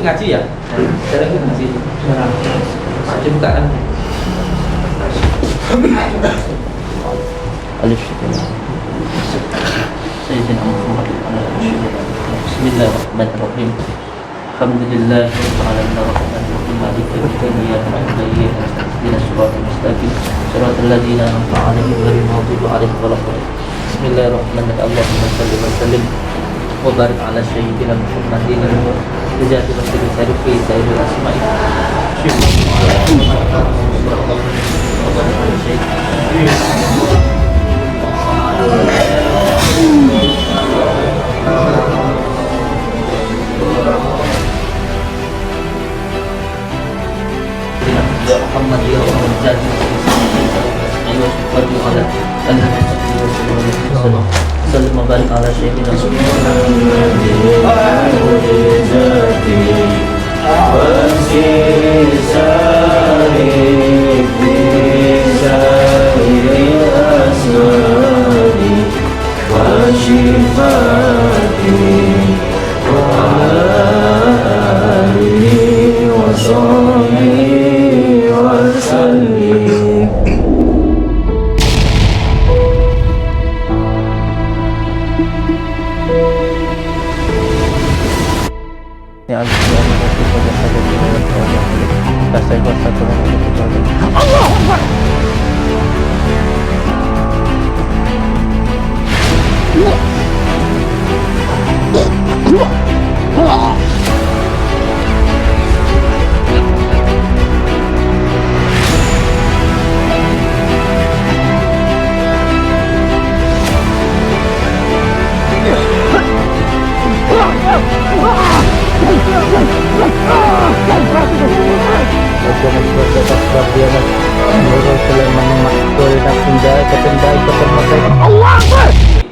ikut ngaji ya? Jarang ikut ngaji. Saya buka kan. Alif Sayyidina Muhammad Bismillahirrahmanirrahim. Alhamdulillah rabbil alamin arrahmanirrahim maliki yaumiddin iyyaka na'budu wa iyyaka nasta'in ihdinas siratal mustaqim siratal ladzina an'amta 'alaihim ghairil maghdubi 'alaihim waladdallin. Bismillahirrahmanirrahim. Allahumma shalli wa sallim wa barik ala sayyidina Muhammadin bijati masjid syarifi sayyidil asma'i Muhammad ya Allah jadi ayo seperti ada sallallahu alaihi ala sayyidina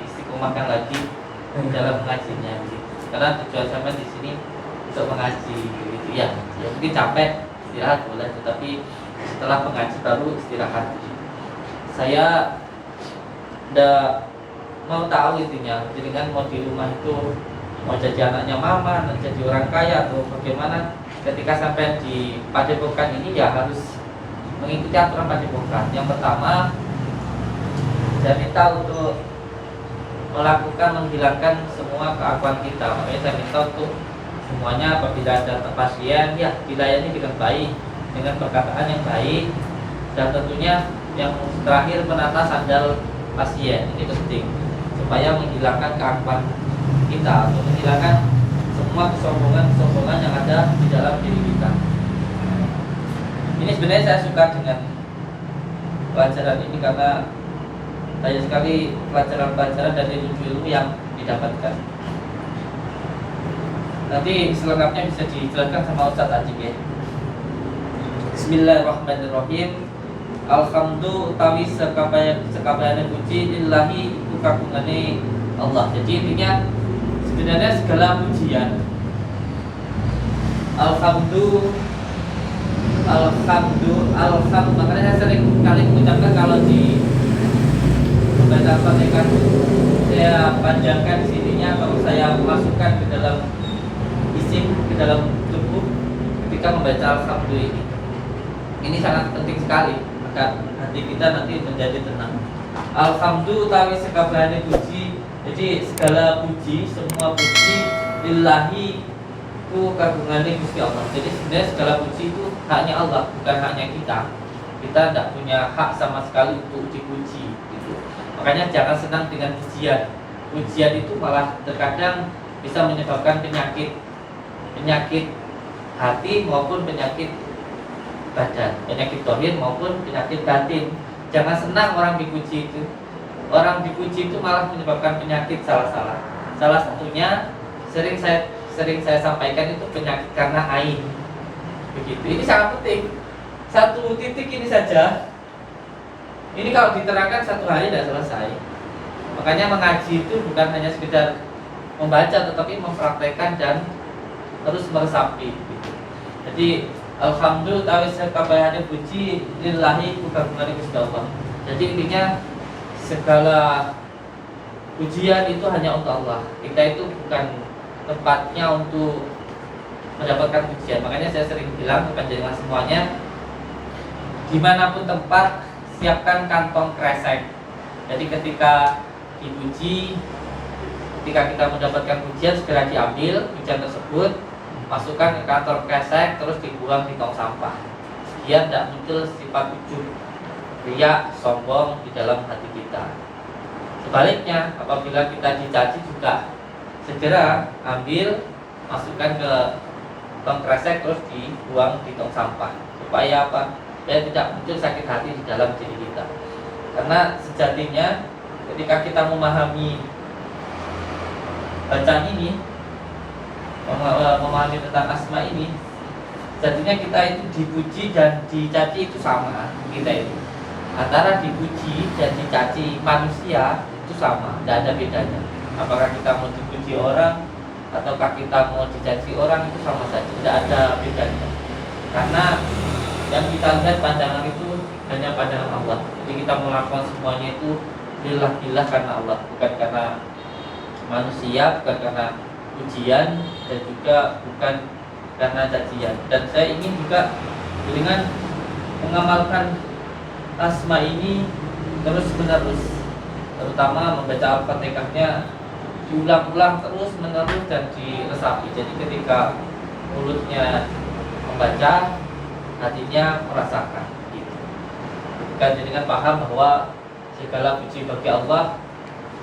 istiqomahkan lagi dalam mengajinya, karena tujuan sampai di sini untuk mengaji gitu ya. Ya mungkin capek istirahat boleh, tetapi setelah mengaji baru istirahat. Saya udah mau tahu intinya, jadi kan mau di rumah itu mau jadi anaknya mama, mau jadi orang kaya atau bagaimana. Ketika sampai di padepokan ini ya harus mengikuti aturan padepokan. Yang pertama, saya minta untuk melakukan menghilangkan semua keakuan kita. Makanya saya minta untuk semuanya apabila ada pasien ya dilayani dengan baik, dengan perkataan yang baik, dan tentunya yang terakhir menata sandal pasien. Ini penting supaya menghilangkan keakuan kita, untuk menghilangkan semua kesombongan yang ada di dalam diri kita. Ini sebenarnya saya suka dengan pelajaran ini karena banyak sekali pelajaran-pelajaran dan ilmu-ilmu yang didapatkan. Nanti selengkapnya bisa dijelaskan sama Ustaz Ajib ya. Bismillahirrahmanirrahim. Alhamdulillah utawi sekabehane puji lillahi iku kagungane Allah. Jadi intinya sebenarnya segala pujian alhamdulillah, makanya saya sering kali mengucapkan kalau di membaca Al-Fatihah saya panjangkan sininya, kalau saya masukkan ke dalam isim, ke dalam tubuh ketika membaca alhamdulillah ini sangat penting sekali, maka hati kita nanti menjadi tenang. Alhamdulillah tawi sekabehane puji, jadi segala puji, semua puji lillahi itu kagungane Gusti Allah. Jadi sebenarnya segala puji itu haknya Allah, bukan haknya kita. Kita tidak punya hak sama sekali untuk dipuji gitu. Makanya jangan senang dengan pujian. Pujian itu malah terkadang bisa menyebabkan penyakit hati maupun penyakit badan, penyakit zahir maupun penyakit batin. Jangan senang orang dipuji itu. Orang dipuji itu malah menyebabkan penyakit salah satunya sering saya sampaikan itu penyakit karena ain. Begitu. Ini sangat penting. Satu titik ini saja. Ini kalau diterangkan satu hari tidak selesai. Makanya mengaji itu bukan hanya sekedar membaca, tetapi mempraktekkan dan terus meresapi. Gitu. Jadi alhamdulillah tawis kabehane puji lillahi kagungane Gusti Allah. Jadi intinya segala pujian itu hanya untuk Allah. Kita itu bukan tempatnya untuk mendapatkan pujian. Makanya saya sering bilang kepada panjenengan semuanya, dimanapun tempat siapkan kantong kresek. Jadi ketika dipuji, ketika kita mendapatkan pujian, segera diambil pujian tersebut, masukkan ke kantong kresek, terus dibuang di tong sampah, biar tidak muncul sifat ujub, riak, sombong di dalam hati kita. Sebaliknya, apabila kita dicaci juga segera ambil, masukkan ke tong kresek, terus dibuang di tong sampah. Supaya apa? Supaya tidak muncul sakit hati di dalam diri kita. Karena sejatinya ketika kita memahami bacaan ini, memahami tentang asma ini, jadinya kita itu dipuji dan dicaci itu sama. Kita itu antara dipuji dan dicaci manusia itu sama, tidak ada bedanya. Apakah kita mau dipuji orang ataukah kita mau dicaci orang, itu sama saja, tidak ada bedanya. Karena yang kita lihat pandangan itu hanya pandangan Allah. Jadi kita melakukan semuanya itu lillah karena Allah, bukan karena manusia, bukan karena pujian, dan juga bukan karena cacian. Dan saya ingin juga dengan mengamalkan asma ini terus menerus, terutama membaca Al-Fatihahnya diulang-ulang terus menerus dan diresapi. Jadi ketika mulutnya membaca, hatinya merasakan gitu. Kan dengan paham bahwa segala puji bagi Allah,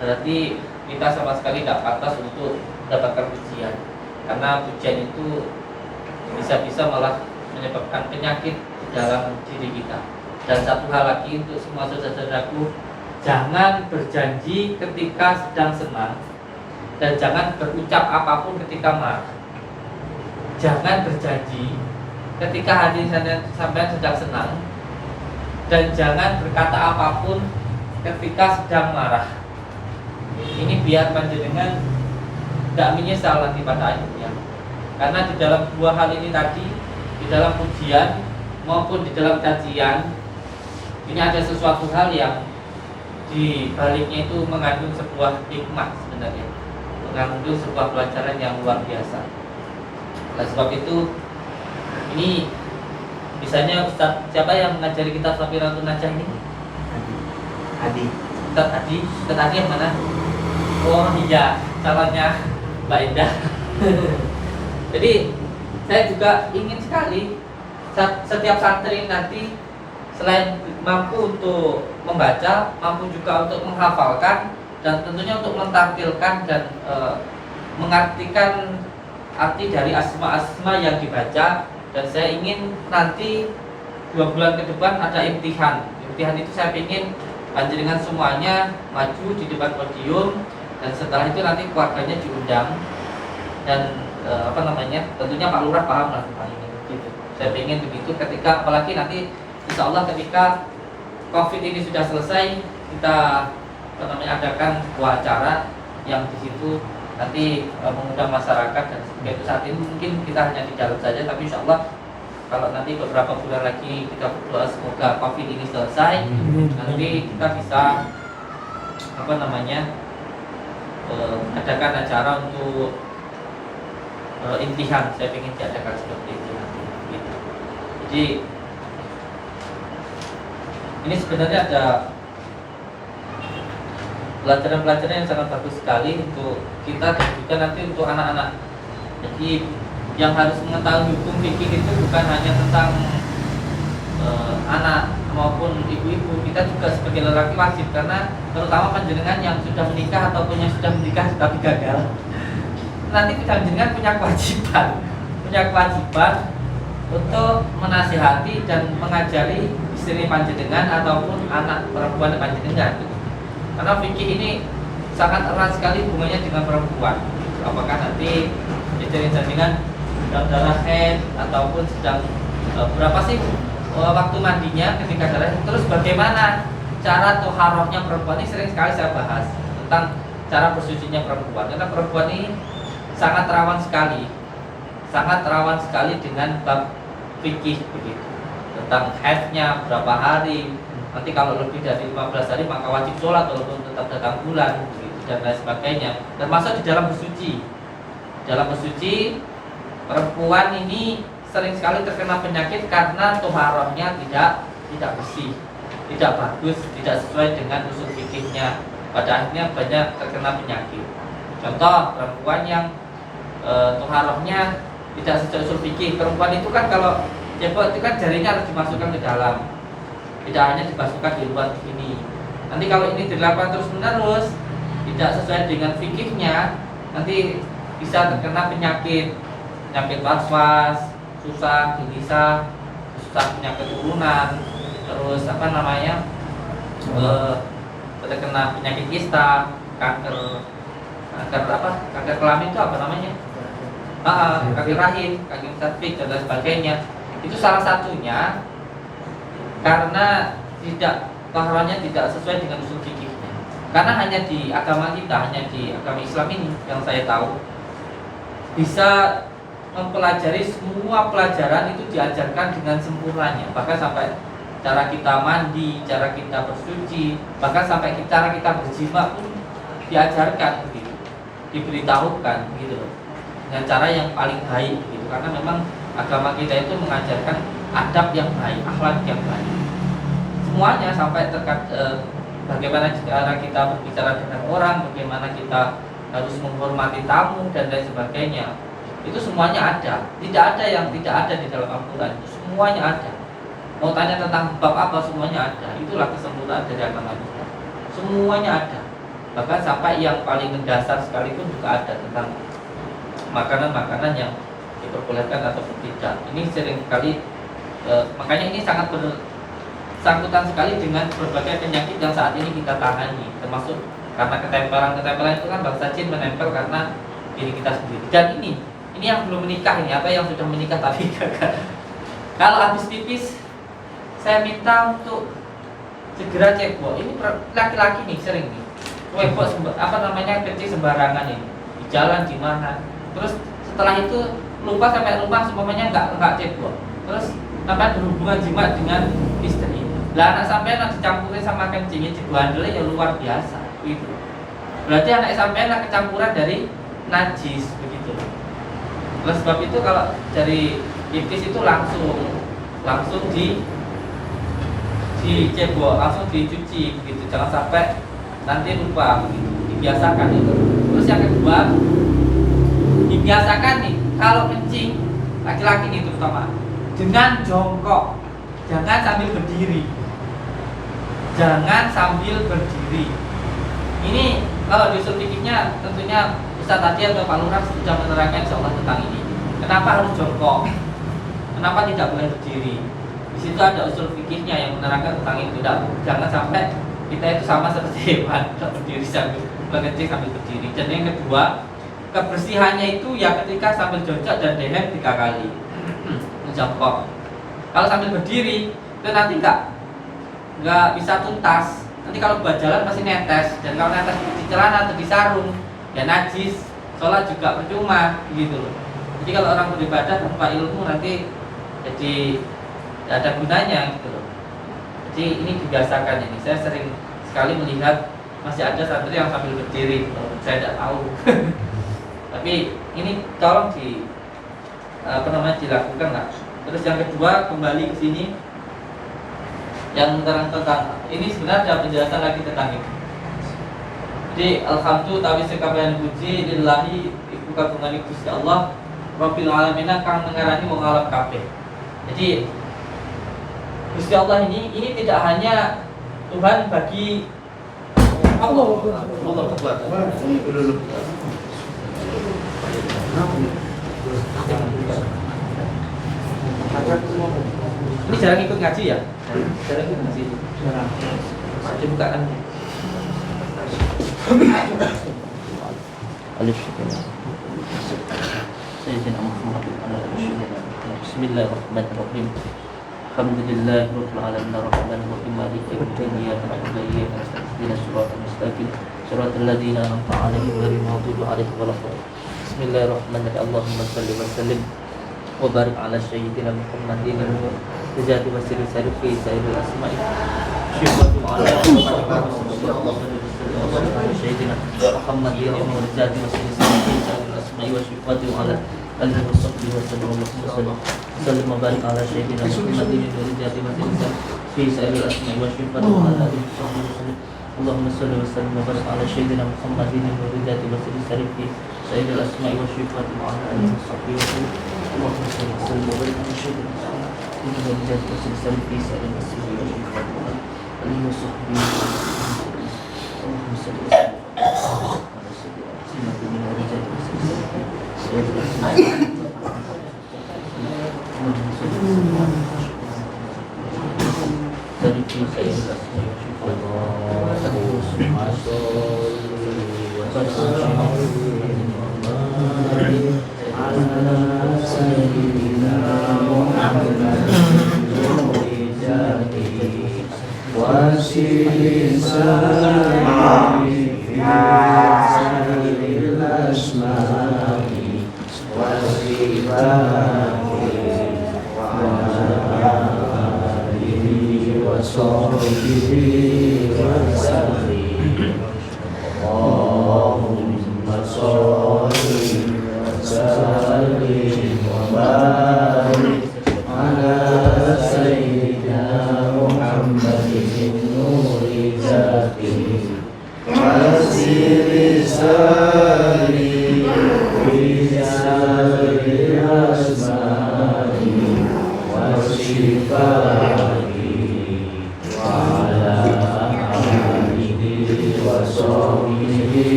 berarti kita sama sekali tidak pantas untuk mendapatkan pujian. Karena pujian itu bisa-bisa malah menyebabkan penyakit dalam diri kita. Dan satu hal lagi untuk semua saudara-saudaraku, jangan berjanji ketika sedang senang, dan jangan berucap apapun ketika marah. Jangan berjanji ketika hati sampai sedang senang, dan jangan berkata apapun ketika sedang marah. Ini biar panjenengan tidak menyesal nanti pada akhirnya. Karena di dalam dua hal ini tadi, di dalam pujian maupun di dalam cacian, ini ada sesuatu hal yang di baliknya itu mengandung sebuah hikmah sebenarnya, mengandung sebuah pelajaran yang luar biasa. Oleh sebab itu, ini misalnya Ustaz, siapa yang mengajari kita Safiratun Najah ini? Ustaz Adi yang mana? Oh iya, calonnya Mbak Indah. Jadi saya juga ingin sekali setiap santri nanti selain mampu untuk membaca, mampu juga untuk menghafalkan, dan tentunya untuk mentampilkan dan mengartikan arti dari asma-asma yang dibaca. Dan saya ingin nanti 2 bulan ke depan ada imtihan. Imtihan itu saya ingin panjenengan semuanya maju di depan podium, dan setelah itu nanti keluarganya diundang, dan tentunya Pak Lurah paham lah tentang ini gitu. Saya ingin begitu ketika, apalagi nanti insya Allah ketika COVID ini sudah selesai, kita adakan sebuah acara yang di situ nanti mengundang masyarakat dan sebagainya. Itu saat ini mungkin kita hanya di dalam saja, tapi insya Allah kalau nanti beberapa bulan lagi kita berdoa semoga COVID ini selesai, nanti kita bisa adakan acara untuk imtihan. Saya ingin diadakan seperti itu nanti gitu. Jadi ini sebenarnya ada pelajaran-pelajaran yang sangat bagus sekali untuk kita dan juga nanti untuk anak-anak. Jadi yang harus mengetahui hukum fikih itu bukan hanya tentang anak maupun ibu-ibu, kita juga sebagai lelaki wajib, karena terutama panjenengan yang sudah menikah ataupun yang sudah menikah tapi gagal, nanti panjenengan punya kewajiban untuk menasihati dan mengajari istri panjenengan ataupun anak perempuan panjenengan. Karena fikih ini sangat erat sekali hubungannya dengan perempuan. Apakah nanti istri panjenengan sedang darah haid ataupun sedang berapa sih waktu mandinya ketika darah, terus bagaimana cara toharohnya perempuan. Ini sering sekali saya bahas tentang cara bersucinya perempuan, karena perempuan ini sangat rawan sekali dengan bab fikih begitu, tentang haidnya berapa hari. Nanti kalau lebih dari 15 hari maka wajib sholat walaupun tetap datang bulan begitu, dan lain sebagainya. Termasuk di dalam bersuci perempuan ini sering sekali terkena penyakit karena toharohnya tidak bersih, tidak bagus, tidak sesuai dengan usul fikihnya. Pada akhirnya banyak terkena penyakit. Contoh perempuan yang toharohnya tidak sesuai usul fikih. Perempuan itu kan kalau cebok itu kan jarinya harus dimasukkan ke dalam, tidak hanya dimasukkan di luar begini. Nanti kalau ini dilakukan terus menerus tidak sesuai dengan fikihnya, nanti bisa terkena penyakit was-was, susah gelisah, susah punya keturunan, terus terkena penyakit kista, kanker kelamin itu apa namanya? Kanker rahim, kanker cervix dan lain sebagainya. Itu salah satunya karena toharohnya tidak sesuai dengan usul fikihnya. Karena hanya di agama kita, hanya di agama Islam ini yang saya tahu bisa mempelajari semua pelajaran itu diajarkan dengan sempurnanya. Bahkan sampai cara kita mandi, cara kita bersuci, bahkan sampai cara kita berjima pun diajarkan begitu, diberitahukan gitu, dengan cara yang paling baik gitu. Karena memang agama kita itu mengajarkan adab yang baik, akhlak yang baik. Semuanya sampai bagaimana cara kita berbicara dengan orang, bagaimana kita harus menghormati tamu dan lain sebagainya. Itu semuanya ada. Tidak ada yang tidak ada di dalam Al-Quran. Semuanya ada. Mau tanya tentang bab apa, semuanya ada. Itulah kesempurnaan dari agama kita. Semuanya ada. Bahkan sampai yang paling mendasar sekalipun juga ada tentang makanan-makanan yang diperbolehkan atau tidak. Ini sering sekali makanya ini sangat bersangkutan sekali dengan berbagai penyakit yang saat ini kita tangani, termasuk karena ketempelan itu kan bangsa jin menempel karena diri kita sendiri. Dan ini yang belum menikah ini, apa yang sudah menikah tapi gagal. Kalau habis pipis saya minta untuk segera cebok. Ini laki-laki nih sering nih cebok kencing sembarangan ini di jalan di mana. Terus setelah itu sampai lupa semuanya enggak cebok. Terus sampai berhubungan jima dengan istri. Lah anak sampean yang dicampurin sama kencingnya dibandelnya ya luar biasa gitu. Berarti anak sampean kecampuran dari najis begitu. Oleh sebab itu kalau dari iftis itu langsung dicebok, langsung dicuci begitu. Jangan sampai nanti lupa begitu. Dibiasakan itu. Terus yang kedua, dibiasakan nih kalau kencing laki-laki nih terutama dengan jongkok, jangan sambil berdiri. Jangan sambil berdiri. Ini kalau di usul fikihnya tentunya Ustaz tadi atau Pak Lurah sudah menerangkan insyaallah tentang ini. Kenapa harus jongkok? Kenapa tidak boleh berdiri? Di situ ada usul fikihnya yang menerangkan tentang itu. Jangan sampai kita itu sama seperti hewan, berdiri sambil berkencing sambil berdiri. Dan yang kedua, kebersihannya itu ya ketika sambil jongkok dan dehem 3 kali. Jongkok. Kalau sambil berdiri itu nanti nggak bisa tuntas. Nanti kalau buat jalan pasti netes, dan kalau netes di celana atau di sarung ya najis, sholat juga percuma gitu loh. Jadi kalau orang beribadah tanpa ilmu nanti jadi tidak ada gunanya gitu loh. Jadi ini dibiasakan ini. Saya sering sekali melihat masih ada santri yang sambil berdiri, saya tidak tahu. Tapi ini tolong dilakukan lah. Terus yang kedua kembali ke sini yang tentang ini sebenarnya ada penjelasan lagi tentang ini. Jadi alhamdulillah tawi sekabayan puji lillahi iku kagungan Gusti Allah Rabbil alamin kang mengarani wong alam kabeh. Jadi Gusti Allah ini tidak hanya Tuhan bagi Allah Akbar. Ini jarang ikut ngaji ya? Jarang ikut ngaji. Jarang. Dibuka kan. Alif Sayyidina Muhammad Bismillahirrahmanirrahim. Alhamdulillahirabbil alamin arrahmanir rahim maliki yaumiddin iyyaka na'budu wa iyyaka nasta'in ihdinas siratal mustaqim siratal ladzina an'amta 'alaihim ghairil maghdubi 'alaihim waladdallin. Bismillahirrahmanirrahim. Allahumma shalli wa sallim wa barik ala sayyidina Muhammadin al-jazati wa sirri sarifi sayyidil asma'i syifatu ala sayyidina Muhammadin al-jazati wa sirri sarifi sayyidil asma'i wa syifatu ala alihi wasallam sallallahu barik ala sayyidina Muhammadin wa ridati wa tilka fi sa'il asma'i wa syifat wa ala alihi wasallam Allahumma salli wa sallim wa barik ala sayyidina Muhammadin wa ridati wa tilka fi sa'il asma'i wa syifat wa ala alihi wasallam Allahumma salli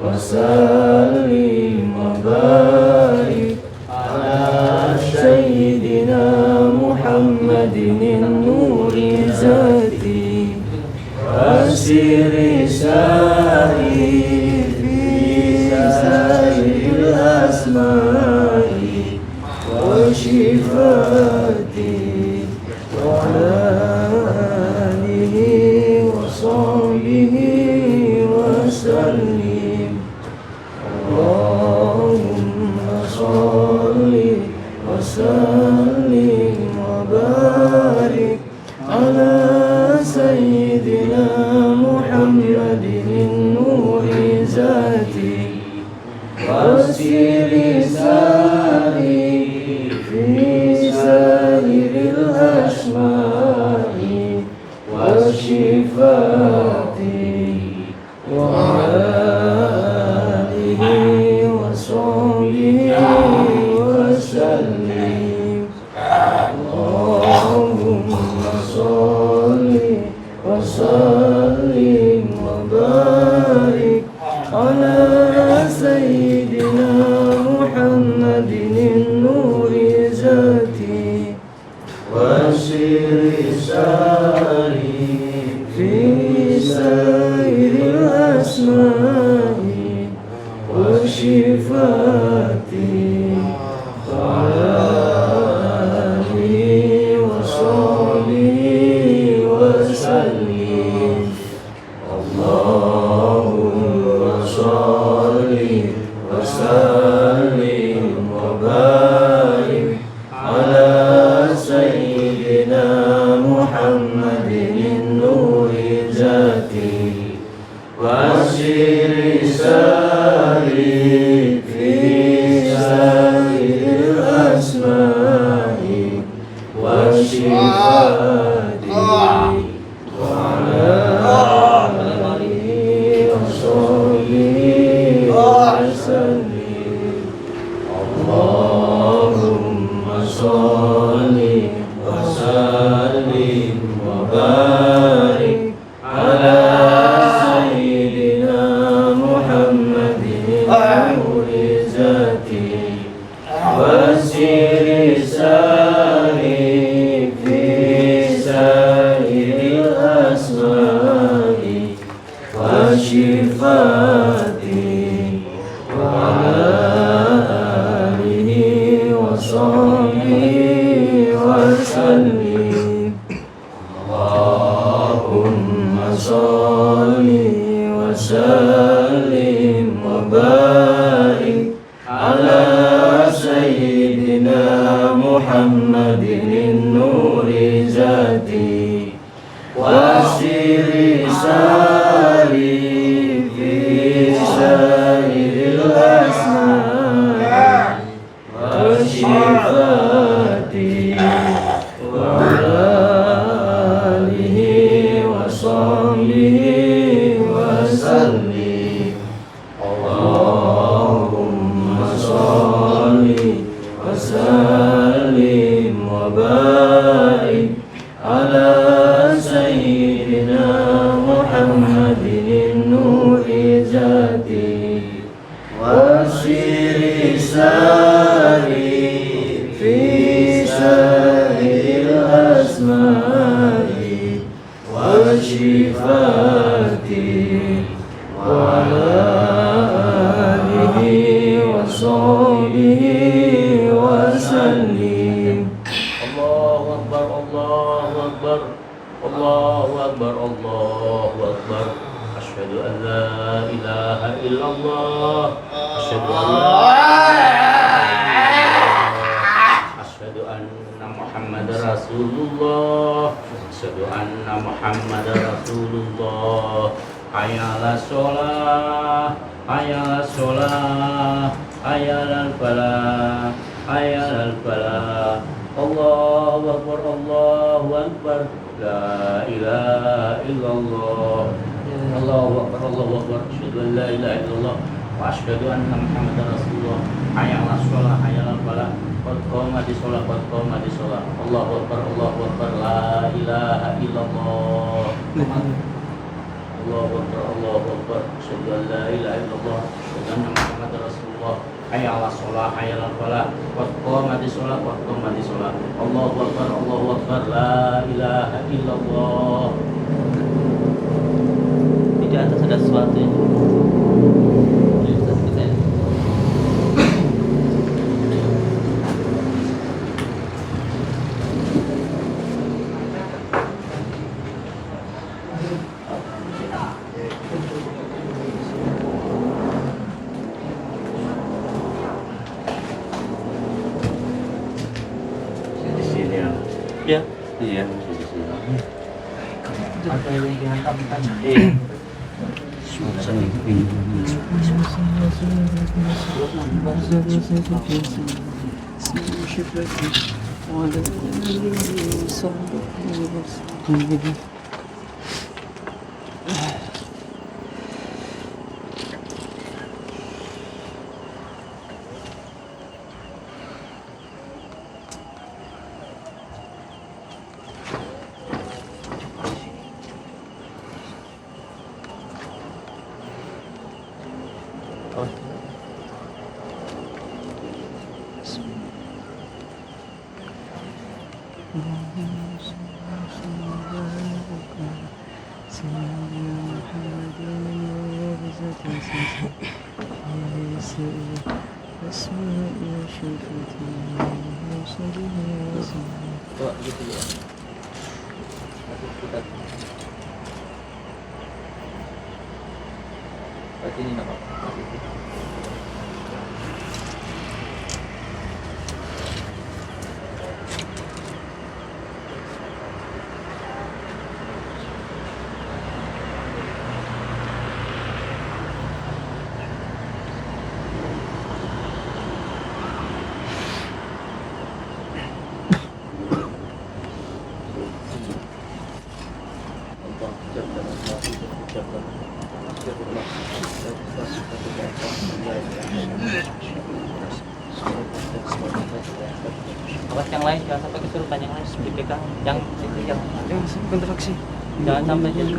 wa sallim wa barik ala sayyidina Muhammadin wa ridati wa tilka fi sa'il asma'i wa syifat wa ala alihi wasallam Allahumma salli wa sallim صل وسلم وبارك على سيدنا محمد النور ذاتي وسر ساري في سائر الأسماء وصفاتي وعلى آله وصحبه وسلم اللهم صل وسلم وبارك على سيدنا محمد النور ذاتي وسر ساري في سائر الأسماء وصفاتي وعلى آله وصحبه وسلم اللهم صل وسلم وبارك على سيدنا محمد النور ذاتي وسر ساري في سائر الأسماء وصفاتي وعلى آله وصحبه وسلم اللهم صل وسلم وبارك على سيدنا محمد النور ذاتي وسر ساري في سائر الأسماء وصفاتي وعلى آله وصحبه وسلم اللهم صل وسلم وبارك على سيدنا محمد النور ذاتي وسر ساري في سائر الأسماء وصفاتي وعلى آله وصحبه وسلم الله أكبر الله أكبر الله أكبر الله أكبر أشهد أن لا إله إلا الله أشهد أن أشهد أن محمد رسول الله أشهد أن محمد رسول الله حي على الصلاة حي على الصلاة حي على الفلاح حي على الفلاح الله أكبر الله أكبر لا إله إلا الله الله أكبر الله أكبر أشهد أن لا إله إلا الله وأشهد أن محمدا رسول الله حي على الصلاة حي على الفلاح قد قامت الصلاة قد قامت الصلاة الله أكبر الله أكبر لا إله إلا الله الله أكبر الله أكبر أشهد أن لا إله إلا الله أشهد أن محمدا رسول الله حي على الصلاة حي على الفلاح قد قامت الصلاة قد قامت الصلاة الله أكبر الله أكبر لا إله إلا الله. Di atas ada sesuatu ya. Di atas kita ya. Di sini ya. Ya. Iya. Di sini. Ada yang dihantamkan. Iya. Coba gitu ya. Kita berarti ini apa? Awas yang lain, jangan sampai kesurupan yang lain. Dipegang yang itu yang kontraksi. jangan sampai jadi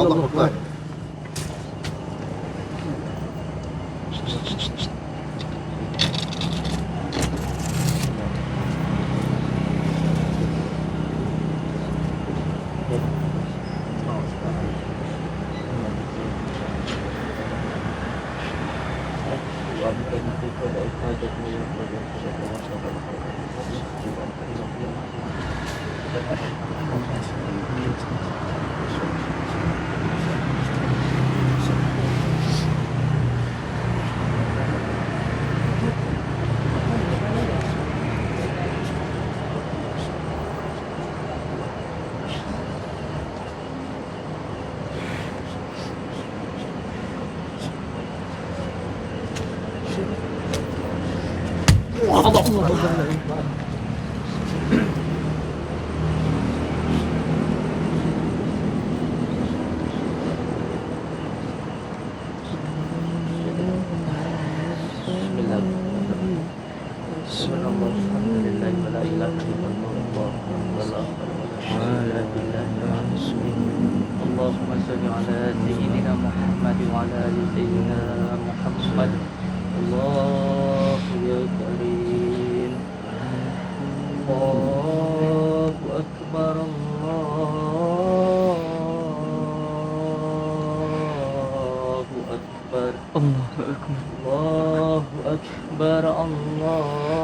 Allah Akbar. Allahumma salli ala sayyidina Muhammad wa ala ali sayyidina Muhammad. Allahu ya karim. Allahu akbar. Allahu akbar. Allahu akbar. Allahu akbar.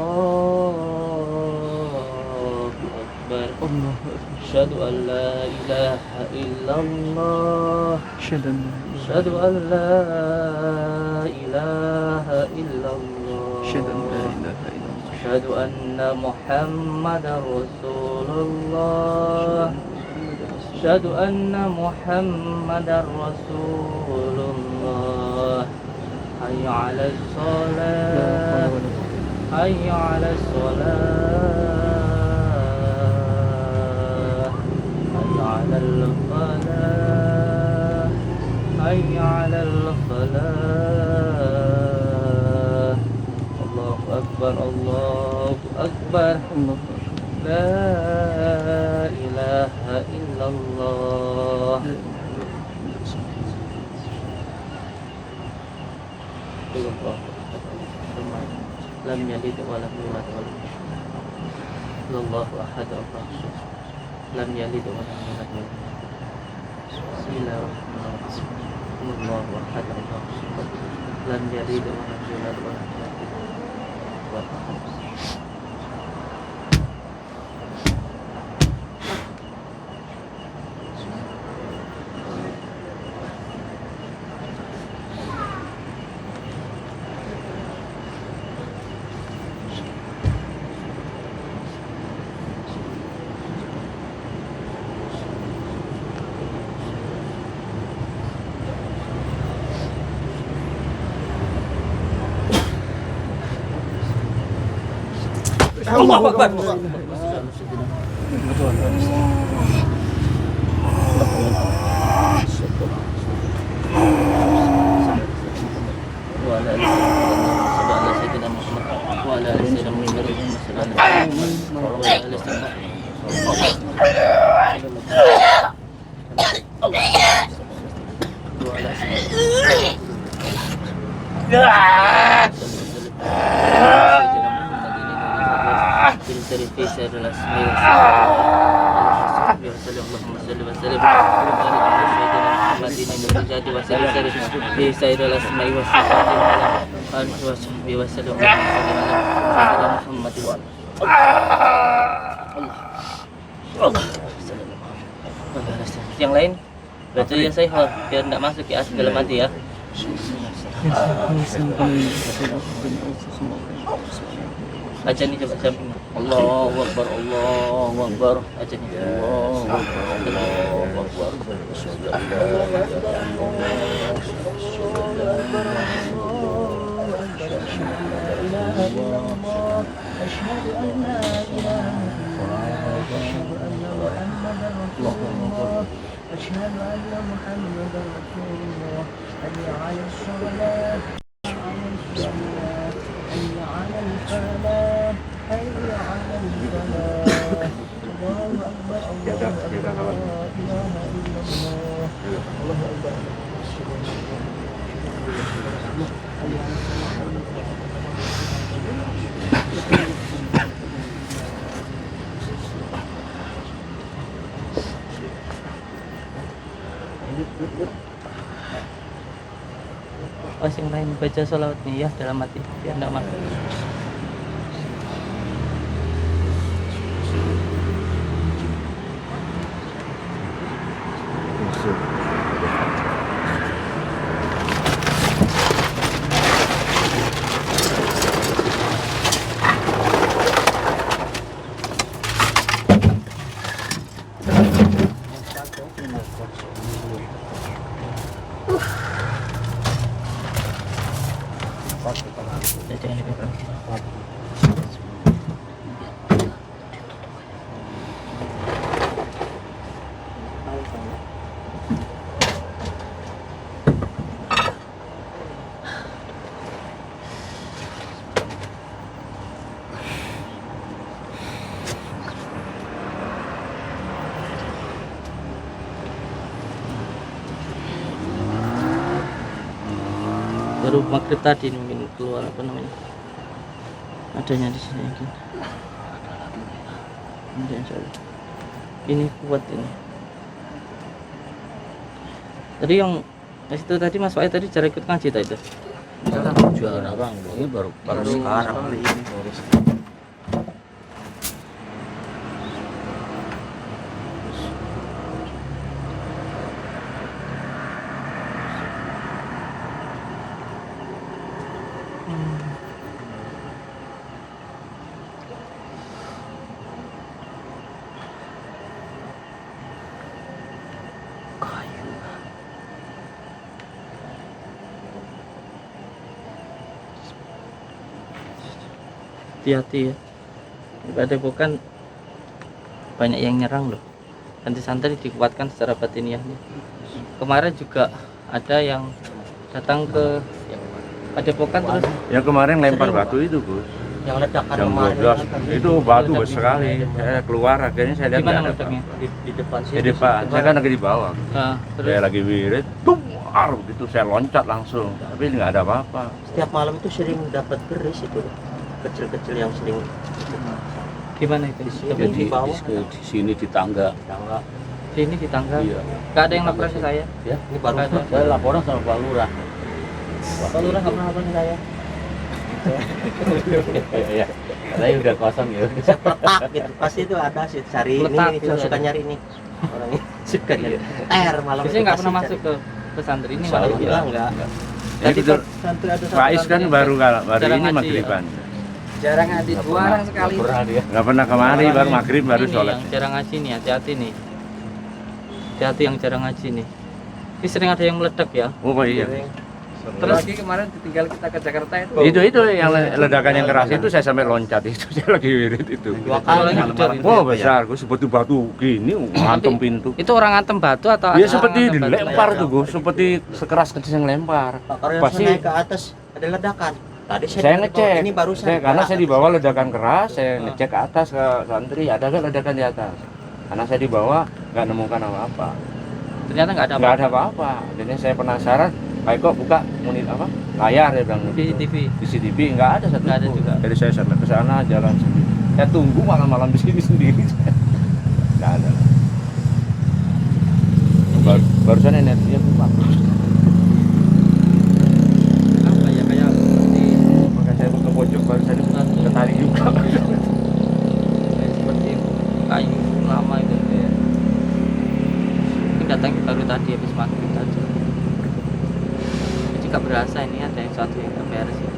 Asyhadu an la ilaha illallah. Asyhadu an la ilaha illallah. Asyhadu anna Muhammadar Rasulullah. Asyhadu anna Muhammadar Rasulullah. Hayya 'alas shalah. Hayya 'alas shalah. على الفلاح حي على الفلاح الله أكبر الله أكبر لا إله إلا الله لم يلد ولم يولد الله أحد الله lam yalid wa lam yulad. Bismillahirrahmanirrahim. Allahu ahad Allahu samad. Lam yalid wa lam yulad wa lam yulad. Allahu Akbar. Yang lain baca ya saya biar tidak masuk ya dalam hati ya. Baca nih coba samping. Allahu Akbar, Allahu Akbar. Baca nih. Allahu Akbar, Allahu Akbar. أشهد أن محمدا رسول الله حي على الصلاة حي على الفلاح حي على الفلاح الله أكبر الله أكبر لا إله إلا الله الله أكبر Oh, yang lain baca sholawat niyah dalam hati biar tidak masuk. Baru maghrib tadi mungkin keluar apa namanya adanya di sini mungkin. Ini kuat ini. Tadi yang itu tadi Mas Wahid tadi cara ikut ngaji tadi itu. Jarang, ini baru sekarang. Hati-hati ya. Ibadah bukan banyak yang nyerang loh. Santri-santri dikuatkan secara batiniahnya. Kemarin juga ada yang datang ke Padepokan terus. Yang kemarin lempar batu itu, Gus. Yang ledakan Jam 12 itu batu besar sekali. Saya keluar akhirnya saya lihat Gimana nggak ada meledaknya? di depan apa. Di depan. Saya kan lagi di bawah. Nah, terus Saya lagi wirid, duar begitu saya loncat langsung. Tapi nggak ada apa-apa. setiap malam itu sering dapat keris itu kecil-kecil yang sering gimana itu? Jadi di bawah Di sini di tangga. tangga. Ini di tangga. Iya. Gak ada yang lapor ke saya. Ya. Ini baru Nggak ada. Saya laporan sama Pak Lurah. Pak Lurah nggak pernah lapor ke saya. Iya. Katanya udah kosong ya. Saya peletak gitu. Pasti itu ada sih cari Peletak ini gitu suka ada. nyari ini. Orangnya suka nyari. Malam Biasanya nggak pernah masuk ke pesantren ini malah Alhamdulillah enggak. Tadi betul. santri ada satu Faiz kan santri baru jarang ini ngaji, maghriban. jarang ngaji, jarang sekali. Nggak pernah dia. Nggak pernah kemari, baru maghrib baru Ini sholat. yang jarang ngaji nih, hati-hati nih. Hati-hati yang jarang ngaji nih. Ini sering ada yang meledak ya. Oh iya. Terus lagi kemarin ditinggal kita ke Jakarta itu. Itu yang ledakan yang keras itu saya sampai loncat itu saya lagi wirid itu. Dua kali Malam-malam gedor itu itu. Oh ya, Pak, ya? besar, gue seperti batu gini ngantem pintu. Itu orang ngantem batu atau Ya orang seperti ngantem batu? dilempar tuh gue, seperti sekeras kecil yang lempar. Pak, kalau Pasti saya naik ke atas ada ledakan. Tadi saya di bawah, ngecek. Ini barusan. Karena saya di bawah ledakan keras, saya ngecek ke atas ke santri, ada nggak ledakan di atas? Karena saya di bawah nggak nemukan apa-apa. Ternyata nggak ada Nggak ada apa-apa. Jadi saya penasaran, Pak Eko buka apa layar ya bilang CCTV. di CCTV nggak ada satu. Nggak ada juga. Jadi saya sampai ke sana jalan sendiri. Saya tunggu malam-malam di sini sendiri. Nggak ada. Barusan energinya kuat. Apa ya kayak seperti Maka saya ke pojok barusan itu ketarik juga. kayak seperti kayu lama itu. Iya. Mungkin datangnya baru tadi habis maghrib tadi. Jika berasa ini ada yang satu yang terberes ya.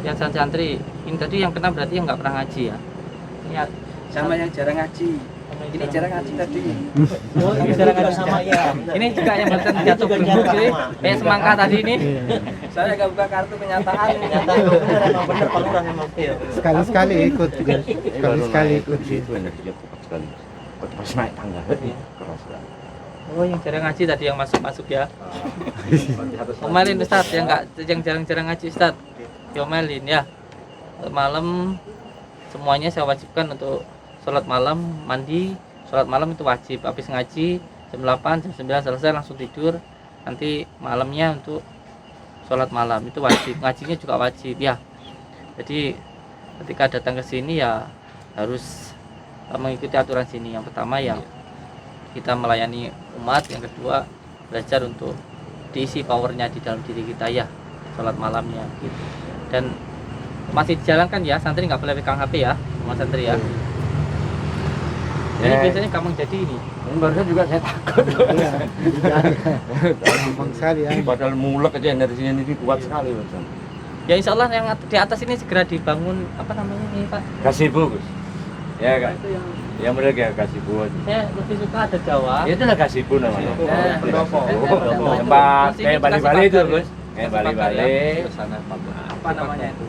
Yang santri ini tadi yang kena berarti yang nggak pernah ngaji ya. Ini Sama yang jarang ngaji. Ini jarang ngaji tadi. Oh, ini jarang juga ada. sama ya. ini juga yang barusan Ini jatuh juga gelembung jarang sih. sama. Kayak semangka tadi ini. Saya nggak buka kartu kenyataan. Ternyata emang bener Pak Lurah emang. Sekali-sekali ikut juga. Sekali-sekali ikut. Di situ energinya kuat sekali. Pas naik tangga keras sekali. Oh yang jarang ngaji tadi yang masuk ya. Omelin Ustaz yang nggak yang jarang-jarang ngaji Ustaz. Diomelin ya. Malam semuanya saya wajibkan untuk sholat malam, mandi, sholat malam itu wajib. Habis ngaji jam 8, jam 9 selesai langsung tidur. Nanti malamnya untuk sholat malam itu wajib. Ngajinya juga wajib ya. Jadi ketika datang ke sini ya harus mengikuti aturan sini. Yang pertama ya kita melayani umat, yang kedua belajar untuk diisi powernya di dalam diri kita ya, sholat malamnya gitu. Dan masih dijalankan ya, santri nggak boleh pegang HP ya, semua santri ya. Jadi biasanya gampang jadi ini. Ini barusan juga saya takut. Gampang sekali ya. Padahal mulek aja energinya ini kuat sekali barusan. Ya insya Allah yang di atas ini segera dibangun apa namanya ini Pak? Gazebo, Gus. Ya kan? Ya mulai kayak gazebo. Saya lebih suka ada Jawa. Ya itulah gazebo namanya. Eh, Tempat Terus ini kayak dikasih Bali-Bali itu, pagar ya? Gus. Kayak Dikasih pagar Bali-Bali. ya? Apa namanya itu?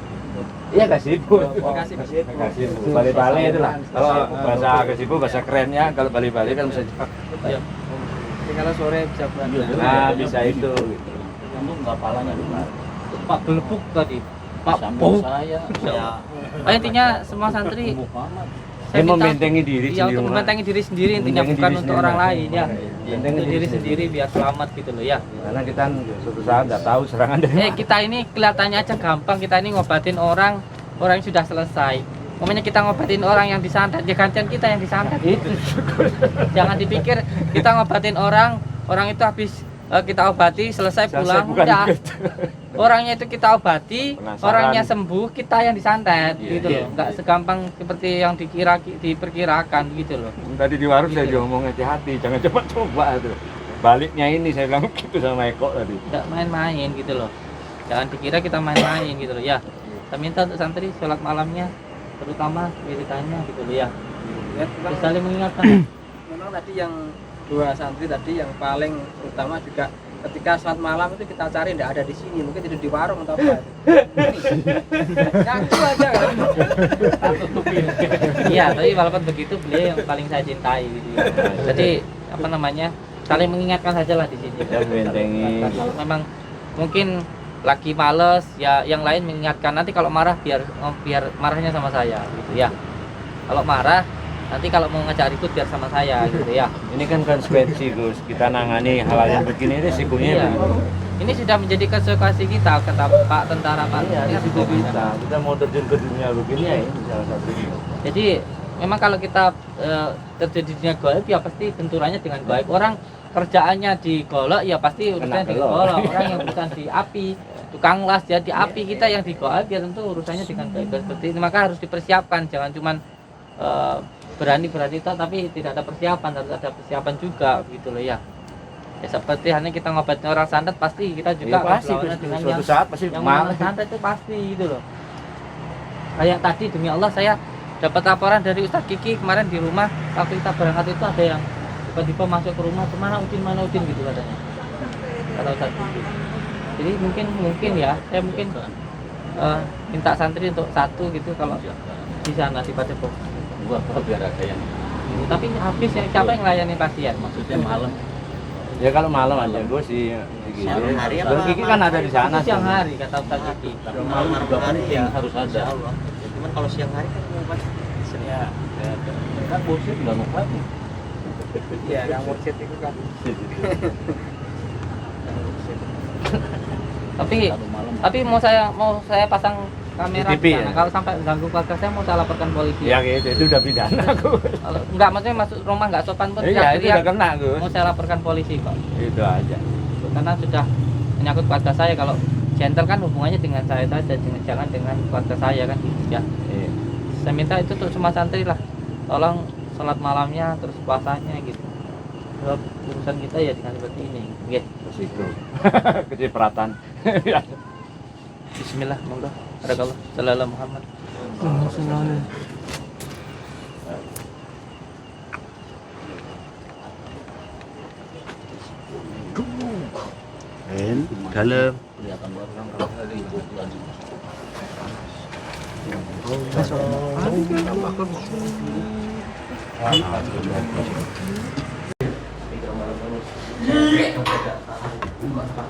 Iya gazebo. Kasih Gazebo. Bali-Bali itulah. Kalau bahasa gazebo bahasa kerennya kalau Bali-Bali kan bisa. Ya. Jadi kalau sore bisa berangkat. Nah, bisa itu. Untung nggak palanya dulu. Pak Belebuk tadi. Pak Sama Bau. saya. Ya. Intinya semua santri Muhammad. Saya membentengi diri ya, sendiri. untuk membentengi diri sendiri intinya, Membentengi bukan diri untuk sendiri, orang Mas. lain ya. Bentengi Untuk diri sendiri biar selamat gitu loh ya. Karena kita suatu saat nggak tahu serangan dari Kita ini kelihatannya aja gampang, kita ini ngobatin orang yang sudah selesai. Pokoknya kita ngobatin orang yang disantet, ya gantian kita yang disantet itu. Jangan dipikir kita ngobatin orang itu habis kita obati selesai pulang. bukan Udah. gitu. Orangnya itu kita obati, Penasaran. orangnya sembuh, kita yang disantet Iya, gitu iya. loh. Enggak segampang seperti yang diperkirakan gitu loh. Tadi di warung saya juga ngomong hati-hati, jangan coba-coba itu. Baliknya ini saya bilang gitu sama Eko tadi. Enggak main-main gitu loh. Jangan dikira kita main-main gitu loh ya. Kita minta untuk santri sholat malamnya terutama wiridannya gitu loh ya. Ya, Terus saling mengingatkan. memang tadi yang dua santri tadi yang paling utama juga ketika sholat malam itu kita cari tidak ada di sini, mungkin tidur di warung atau apa. Ngaku aja kan. Iya, tapi walaupun begitu beliau yang paling saya cintai gitu ya. Jadi apa namanya? Saling mengingatkan saja lah di sini. Ya, bentengi. Kalau memang mungkin lagi males ya, yang lain mengingatkan. Nanti kalau marah biar marahnya sama saya gitu ya. Kalau marah nanti kalau mau ngajak ribut biar sama saya gitu ya. Ini kan konsekuensi Gus, kita nangani hal yang begini risikonya Iya. begini. Ini sudah menjadi konsekuensi kita, kata Pak Tentara Pak. Iya, risiko kita mau terjun ke dunia begini ya ini salah satunya. Jadi memang kalau kita terjadi di dunia gaib ya pasti benturannya dengan gaib. Orang kerjaannya di golok ya pasti urusannya di golok. golok. Orang yang urusan di api tukang las jadi api, kita yang di goa dia tentu urusannya dengan baik seperti ini. Maka harus dipersiapkan, jangan cuman berani tapi tidak ada persiapan, harus ada persiapan juga gitu loh ya. Ya seperti hanya kita ngobatin orang santet, pasti kita juga Ya, pasti berlawanan dengan suatu yang saat pasti yang malah. orang santet itu pasti gitu loh. Kayak tadi demi Allah saya dapat laporan dari Ustadz Kiki kemarin di rumah, waktu kita berangkat itu ada yang tiba-tiba masuk ke rumah, mana Udin gitu katanya, kata Ustadz Kiki. Jadi mungkin ya, saya mungkin minta santri untuk satu gitu kalau di sana di Padepokan. Gua biar ada yang Tapi habis ya, siapa yang melayani pasien? maksudnya malam. Ya kalau malam aja gue sih gitu. Siang hari apa Bang Kiki kan ada di sana. Itu siang hari kata Ustadz Kiki. Tapi malam juga penting, harus ada. Insya Allah. Cuman kalau siang hari kan mau baca. Ya, kan bullshit nggak mau mati. Iya, yang mursyid itu kan. Tapi mau saya pasang kamera CCTV di sana. ya? Kalau sampai ganggu keluarga saya mau saya laporkan polisi. Ya gitu, itu udah pidana aku. Kalau enggak, maksudnya masuk rumah enggak sopan pun Iya, itu teriak-teriak, udah kena Gus. mau saya laporkan polisi kok. Itu aja. Karena sudah menyangkut keluarga saya. Kalau gentle kan hubungannya dengan saya saja, jangan dengan keluarga saya kan gitu ya. Iya. Saya minta itu untuk semua santri lah, tolong sholat malamnya terus puasanya gitu. Sebab urusan kita ya dengan seperti ini. Oke. Resiko. Kecipratan. Bismillah, monggo. Barakallah. Sallallahu Muhammad. Dalam. Kelihatan orang kalau dari bulan.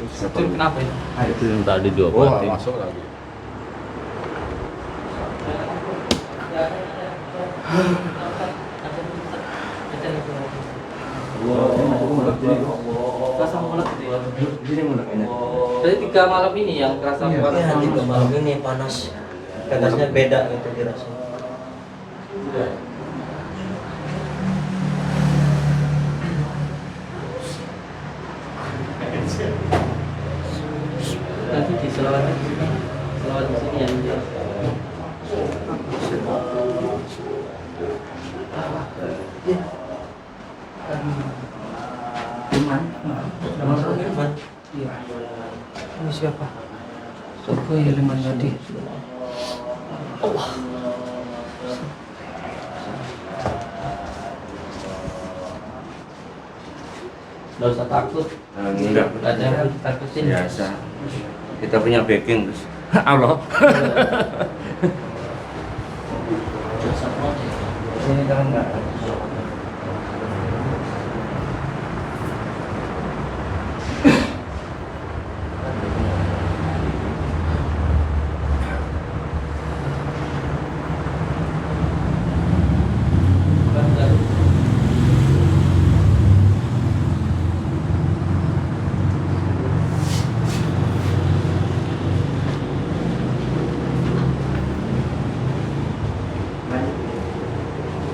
Itu kenapa ya? Itu yang tadi diobatin. Masuk lagi. Jadi 3 malam ini yang kerasa Iya, nanti malam ini panas. Panasnya beda gitu dirasa. Nanti di selawat di sini ya. Irfan. Ini siapa? Sopo Hilman tadi. Nggak usah takut, Enggak. nggak ada yang harus ditakutin. Biasa. Kita punya backing Gus. Allah. Ini kan enggak.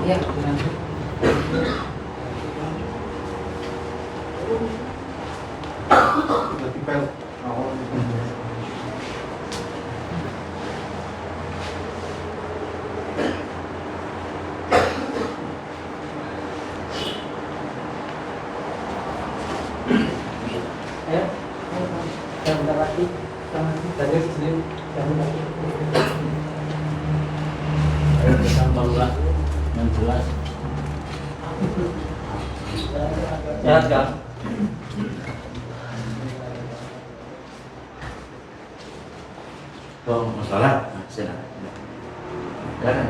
Ya, nanti. Ayo, bentar lagi. Tadi sini. Tambah yang jelas. Ya, Kak. Oh, masalah. Silakan. Silakan.